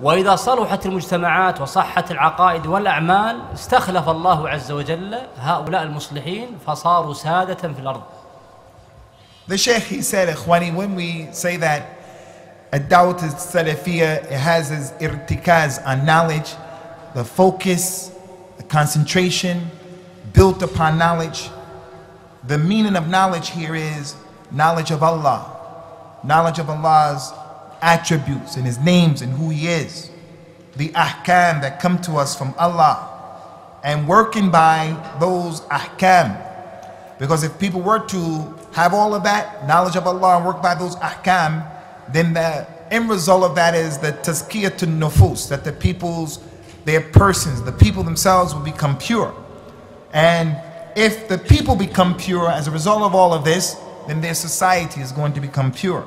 وإذا صلحت المجتمعات وصحت العقائد والأعمال استخلف الله عز وجل هؤلاء المصلحين فصاروا سادة في الأرض. The Sheikh, he said, Ikhwani, when we say that ad-dawat al-salafiyya, it has its irtikaz on knowledge, the focus, the concentration, built upon knowledge. The meaning of knowledge here is knowledge of Allah, knowledge of Allah's attributes and His names and who He is, the ahkam that come to us from Allah, and working by those ahkam. Because if people were to have all of that knowledge of Allah and work by those ahkam, then the end result of that is the tazkiyatun nufus, that the people's, their persons, the people themselves will become pure. And if the people become pure as a result of all of this, then their society is going to become pure.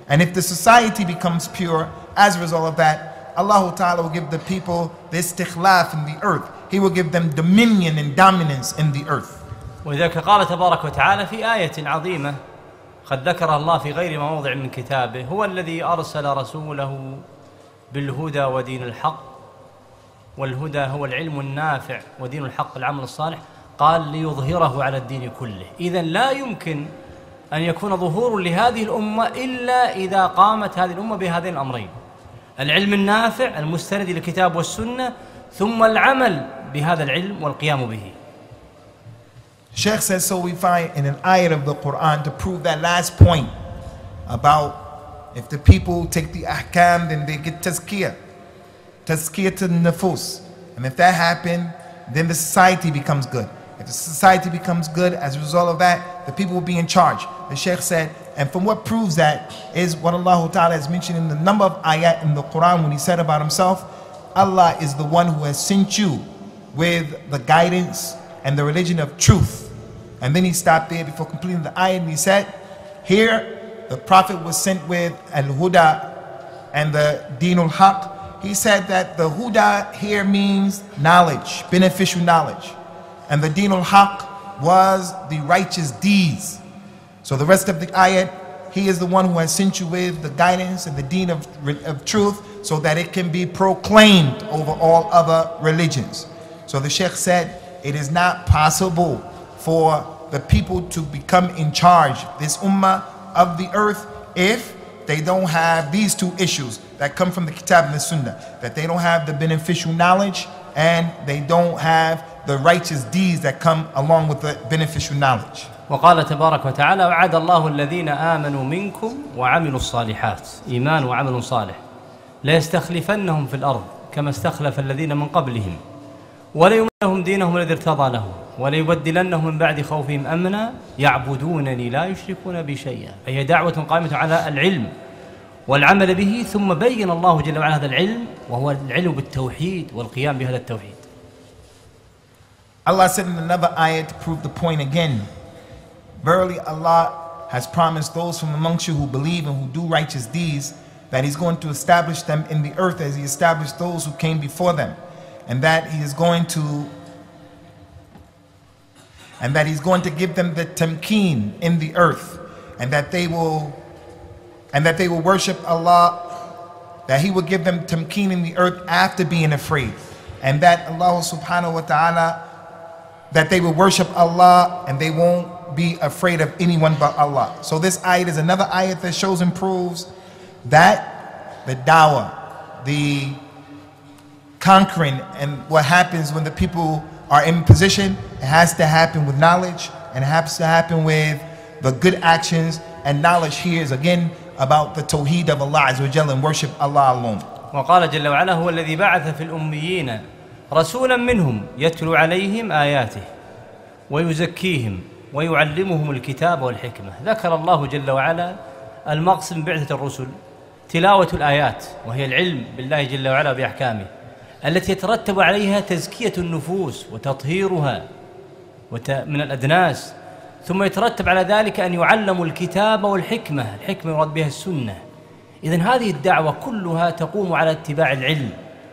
And if the society becomes pure as a result of that, Allah Ta'ala will give the people this istikhlaf in the earth. He will give them dominion and dominance in the earth. ولذلك قال تبارك وتعالى في آية عظيمة قد ذكرها الله في غير موضع من كتابه: هو الذي أرسل رسوله بالهدى ودين الحق، والهدى هو العلم النافع ودين الحق العمل الصالح، قال ليظهره على الدين كله. إذن لا يمكن أن يكون ظهور لهذه الأمة إلا إذا قامت هذه الأمة بهذين الأمرين: العلم النافع المستند إلى الكتاب والسنة، ثم العمل بهذا العلم والقيام به. Sheikh says, so we find in an ayat of the Quran to prove that last point about if the people take the ahkam, then they get tazkiyah to the nufus. And if that happens, then the society becomes good. If the society becomes good, as a result of that, the people will be in charge. The Sheikh said, and from what proves that is what Allah Ta'ala has mentioned in the number of ayat in the Quran when He said about Himself, Allah is the one who has sent you with the guidance and the religion of truth. And then He stopped there before completing the ayat and He said, here the Prophet was sent with al-huda and the deenul haq. He said that the huda here means knowledge, beneficial knowledge. And the deenul haq was the righteous deeds. So the rest of the ayat, He is the one who has sent you with the guidance and the deen of truth, so that it can be proclaimed over all other religions. So the Sheikh said, it is not possible for the people to become in charge, this ummah of the earth, if they don't have these two issues that come from the kitab and the sunnah, that they don't have the beneficial knowledge and they don't have the righteous deeds that come along with the beneficial knowledge. وقال تبارك وتعالى: وعد الله الذين آمنوا منكم وعملوا الصالحات، إيمان وعمل صالح، ليستخلفنهم في الأرض كما استخلف الذين من قبلهم وليمنهم دينهم الذي ارتضى لهم وليبدلنهم من بعد خوفهم أمنا يعبدونني لا يشركون بي شيئا. أي دعوة قائمة على العلم والعمل به، ثم بين الله جل وعلا هذا العلم وهو العلم بالتوحيد والقيام بهذا التوحيد. Allah said in another ayat to prove the point again, verily Allah has promised those from amongst you who believe and who do righteous deeds that He's going to establish them in the earth as He established those who came before them, and that He is going to give them the tamkeen in the earth, and that they will worship Allah, that He will give them tamkeen in the earth after being afraid, and that Allah subhanahu wa ta'ala, that they will worship Allah and they won't be afraid of anyone but Allah. So this ayat is another ayat that shows and proves that the dawah, the conquering, and what happens when the people are in position, it has to happen with knowledge, and it has to happen with the good actions. And knowledge here is again about the tawheed of Allah Azza wa Jalla and worship Allah alone. وقال جل وعلا: هو الذي بعث في الأميين رسولا منهم يتلو عليهم آياته ويزكيهم ويعلمهم الكتاب والحكمة. ذكر الله جل وعلا المقصد من بعثة الرسل تلاوة الآيات، وهي العلم بالله جل وعلا بأحكامه، التي يترتب عليها تزكية النفوس وتطهيرها من الأدناس، ثم يترتب على ذلك أن يعلموا الكتاب والحكمة. الحكمة يراد بها السنة. إذن هذه الدعوة كلها تقوم على اتباع العلم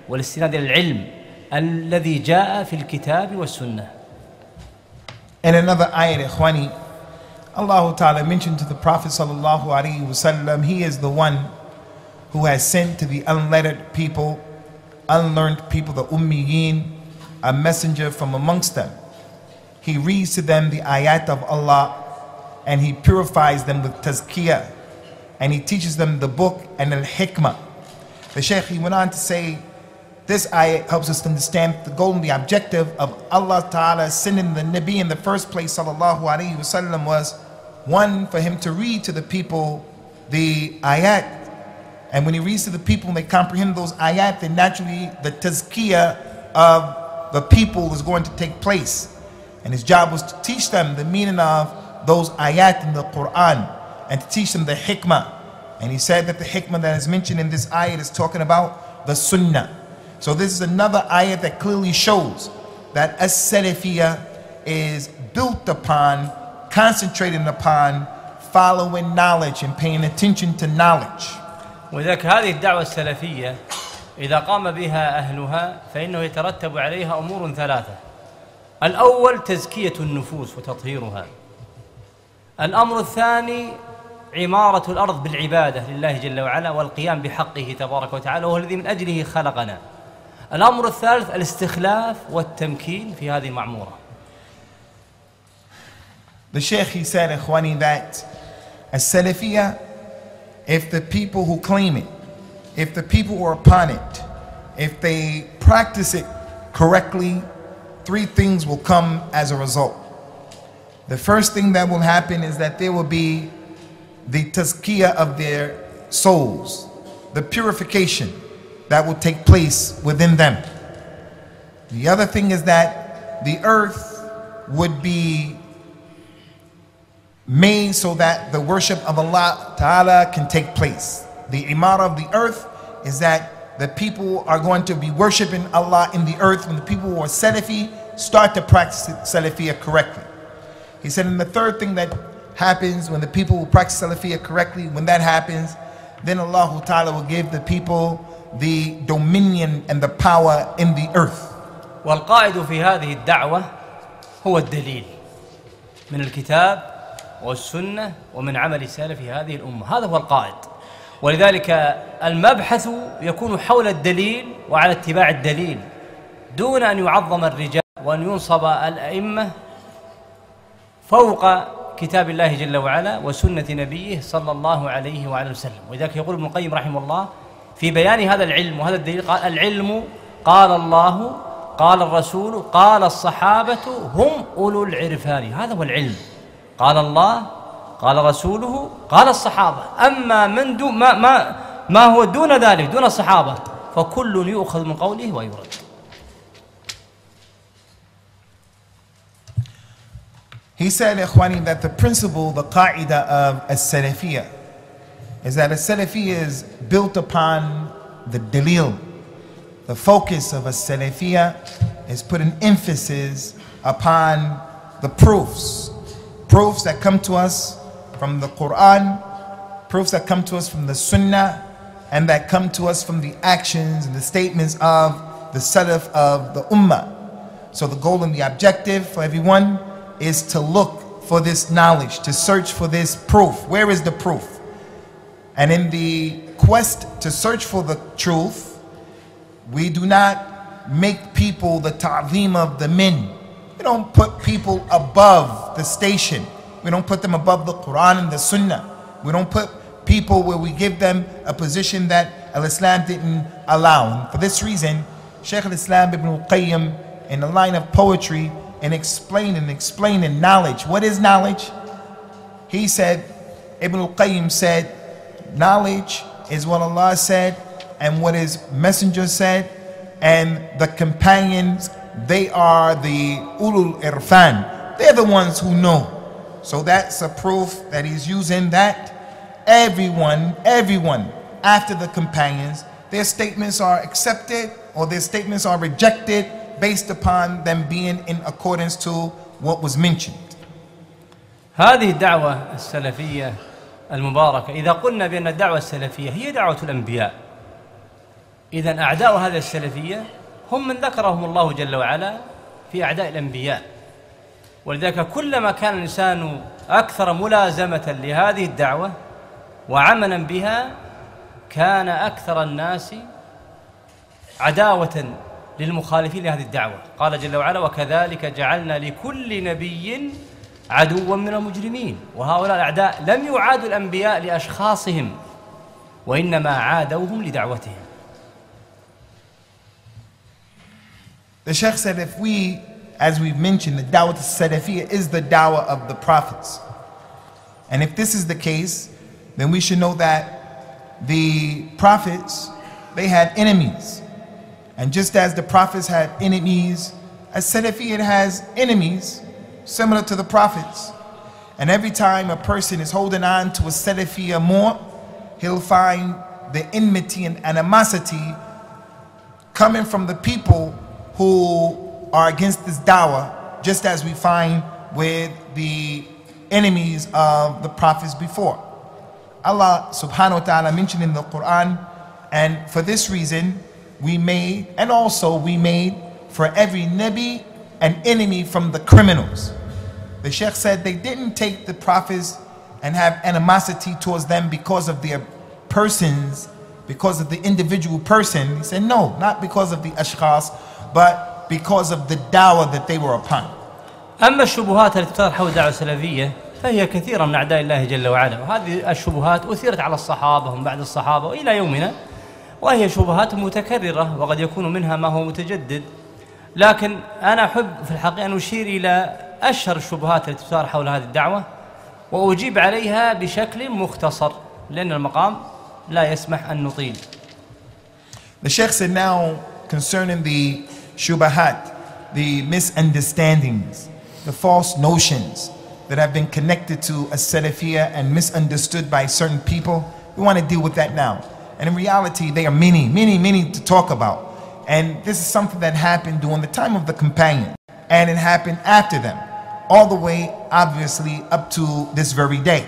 والاستناد إلى العلم الذي جاء في الكتاب والسنة. In another ayat, Ikhwani, Allah Ta'ala mentioned to the Prophet sallallahu alaihi wasallam, he is the one who has sent to the unlettered people, unlearned people, the Ummiyin, a messenger from amongst them. He reads to them the ayat of Allah, and he purifies them with tazkiyah, and he teaches them the book and al-hikmah. The Shaykh, he went on to say, this ayat helps us to understand the goal and the objective of Allah Ta'ala sending the Nabi in the first place, sallallahu alayhi wasallam, was one, for him to read to the people the ayat. And when he reads to the people and they comprehend those ayat, then naturally the tazkiyah of the people is going to take place. And his job was to teach them the meaning of those ayat in the Quran and to teach them the hikmah. And he said that the hikmah that is mentioned in this ayat is talking about the sunnah. So this is another ayat that clearly shows that as-salafiyah is built upon, concentrating upon following knowledge and paying attention to knowledge. وذلك هذه الدعوة السلفية إذا قام بها أهلها فإنه يترتب عليها أمور ثلاثة. الأول تزكية النفوس وتطهيرها. الأمر الثاني عمارة الأرض بالعبادة لله جل وعلا والقيام بحقه تبارك وتعالى وهو الذي من أجله خلقنا. الأمر الثالث الاستخلاف والتمكين في هذه المعمورة. The Shaykh, he said, Ikhwani, that as-salafiyah, if the people who claim it, if the people who are upon it, if they practice it correctly, three things will come as a result. The first thing that will happen is that there will be the tazkiyah of their souls, the purification that will take place within them. The other thing is that the earth would be made so that the worship of Allah Ta'ala can take place. The imara of the earth is that the people are going to be worshiping Allah in the earth when the people who are Salafi start to practice Salafiyah correctly. He said, and the third thing that happens when the people will practice Salafiyah correctly, when that happens, then Allah Ta'ala will give the people the dominion and the power in the earth. والقائد في هذه الدعوة هو الدليل من الكتاب والسنة ومن عمل السلف في هذه الأمة. هذا هو القائد، ولذلك المبحث يكون حول الدليل وعلى اتباع الدليل دون أن يعظم الرجال وأن ينصب الأئمة فوق كتاب الله جل وعلا وسنة نبيه صلى الله عليه وعلى وسلم. ولذلك يقول ابن القيم رحمه الله في بيان هذا العلم وهذا الدليل، قال العلم قال الله قال الرسول قال الصحابة هم أولو العرفان. هذا هو العلم، قال الله قال رسوله قال الصحابة. أما من دون ما هو دون ذلك دون الصحابة فكل يؤخذ من قوله ويرد. He said, Ikhwani, that the principle, the qaida of as-salafiyah is that as-salafiyah is built upon the dalil. The focus of as-salafiyah is put an emphasis upon the proofs that come to us from the Quran, proofs that come to us from the Sunnah, and that come to us from the actions and the statements of the Salaf of the Ummah. So the goal and the objective for everyone is to look for this knowledge, to search for this proof. Where is the proof? And in the quest to search for the truth, we do not make people the ta'zeem of the men. We don't put people above the station. We don't put them above the Quran and the Sunnah. We don't put people where we give them a position that Al-Islam didn't allow. And for this reason, Shaykh al-Islam ibn al-Qayyim, in the line of poetry, and explaining knowledge. What is knowledge? He said, Ibn al-Qayyim said, knowledge is what Allah said and what His Messenger said, and the companions, they are the ulul irfan. They're the ones who know. So that's a proof that he's using that everyone after the companions, their statements are accepted or their statements are rejected based upon them being in accordance to what was mentioned. هذه الدعوة السلفية المباركة، إذا قلنا بأن الدعوة السلفية هي دعوة الأنبياء، إذن أعداء هذه السلفية هم من ذكرهم الله جل وعلا في أعداء الأنبياء. ولذلك كلما كان الإنسان أكثر ملازمة لهذه الدعوة وعملا بها كان أكثر الناس عداوة للمخالفين لهذه الدعوة. قال جل وعلا: وكذلك جعلنا لكل نبي عدوا من المجرمين. وهؤلاء الأعداء لم يعادوا الأنبياء لأشخاصهم، وإنما عادوهم لدعوتهم. The Sheikh said, if we, as we've mentioned, the dawah al-Salafiyya is the dawah of the prophets. And if this is the case, then we should know that the prophets, they had enemies. And just as the prophets had enemies, as-Salafiyya has enemies similar to the prophets. And every time a person is holding on to a Salafiyya more, he'll find the enmity and animosity coming from the people who are against this dawah, just as we find with the enemies of the prophets before. Allah subhanahu wa ta'ala mentioned in the Quran, and for this reason we made, and also we made for every Nabi an enemy from the criminals. The Sheikh said they didn't take the prophets and have animosity towards them because of their persons, because of the individual person. He said no, not because of the ashkhas, but because of the dawah that they were upon. أما الشبهات التي تطرح حول الدعوة السلفية فهي كثيرة من أعداء الله جل وعلا، وهذه الشبهات أثيرت على الصحابة ومن بعد الصحابة وإلى يومنا، وهي شبهات متكررة وقد يكون منها ما هو متجدد. لكن أنا أحب في الحقيقة أن أشير إلى أشهر الشبهات التي تطرح حول هذه الدعوة وأجيب عليها بشكل مختصر لأن المقام لا يسمح أن نطيل. The Sheikh said now concerning the shubahat, the misunderstandings, the false notions that have been connected to a Salafiyya and misunderstood by certain people, we want to deal with that now. And in reality, they are many to talk about. And this is something that happened during the time of the companion, and it happened after them, all the way obviously up to this very day.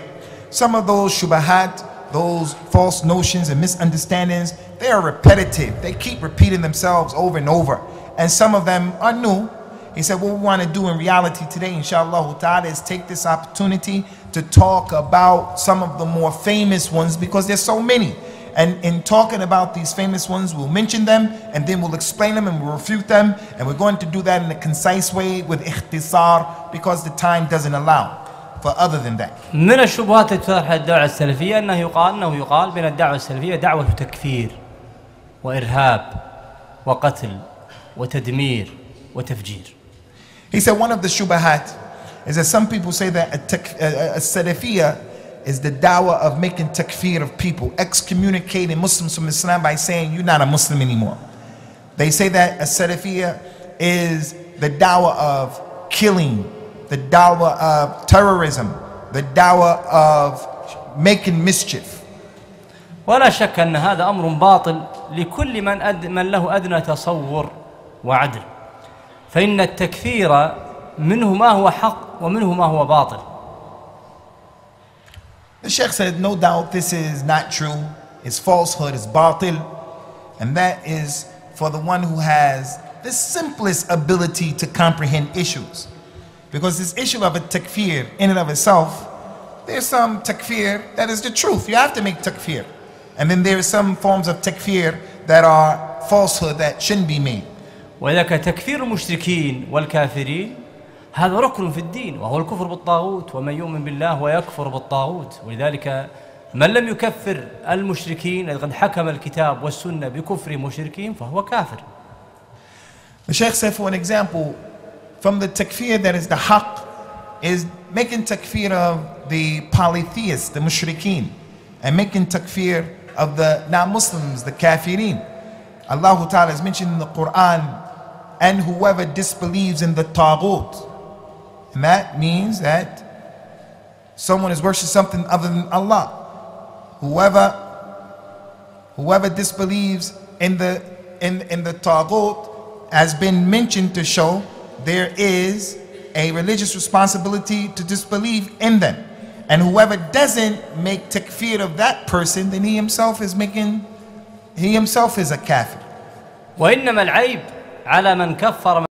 Some of those shubahat, those false notions and misunderstandings, they are repetitive. They keep repeating themselves over and over. And some of them are new. He said what we want to do in reality today, inshallah ta'ala, is take this opportunity to talk about some of the more famous ones, because there's so many. And in talking about these famous ones, we'll mention them and then we'll explain them and we'll refute them. And we're going to do that in a concise way with ikhtisar, because the time doesn't allow for other than that. من الشبهات التي تطرح الدعوة السلفية أنه يقال بأن الدعوة السلفية دعوة تكفير وإرهاب وقتل وتدمير وتفجير. He said one of the shubahat is that some people say that a Salafiyya is the dawah of making takfir of people, excommunicating Muslims from Islam by saying you're not a Muslim anymore. They say that a Salafiyya is the dawah of killing, the dawah of terrorism, the dawah of making mischief. ولا شك أن هذا أمر باطل لكل من له أدنى تصور وعدل، فإن التكفير منه ما هو حق ومنه ما هو باطل. The Sheikh said no doubt this is not true, it's falsehood, it's batil, and that is for the one who has the simplest ability to comprehend issues. Because this issue of a takfir in and of itself, there's some takfir that is the truth, you have to make takfir, and then there are some forms of takfir that are falsehood that shouldn't be made. وإذا كان تكفير المشركين والكافرين هذا ركن في الدين، وهو الكفر بالطاغوت، ومن يؤمن بالله ويكفر بالطاغوت. ولذلك من لم يكفر المشركين قد حكم الكتاب والسنة بكفر مشركين فهو كافر. The Sheikh said, for an example, from the takfir that is the haqq is making takfir of the polytheists, the mushrikeen, and making takfir of the non-Muslims, the kafirin. Allah Ta'ala has mentioned in the Quran, and whoever disbelieves in the taghut. And that means that someone is worshiping something other than Allah. Whoever disbelieves in the taghut has been mentioned to show there is a religious responsibility to disbelieve in them. And whoever doesn't make takfir of that person, then he himself is a kafir. وإنما العيب على من كفر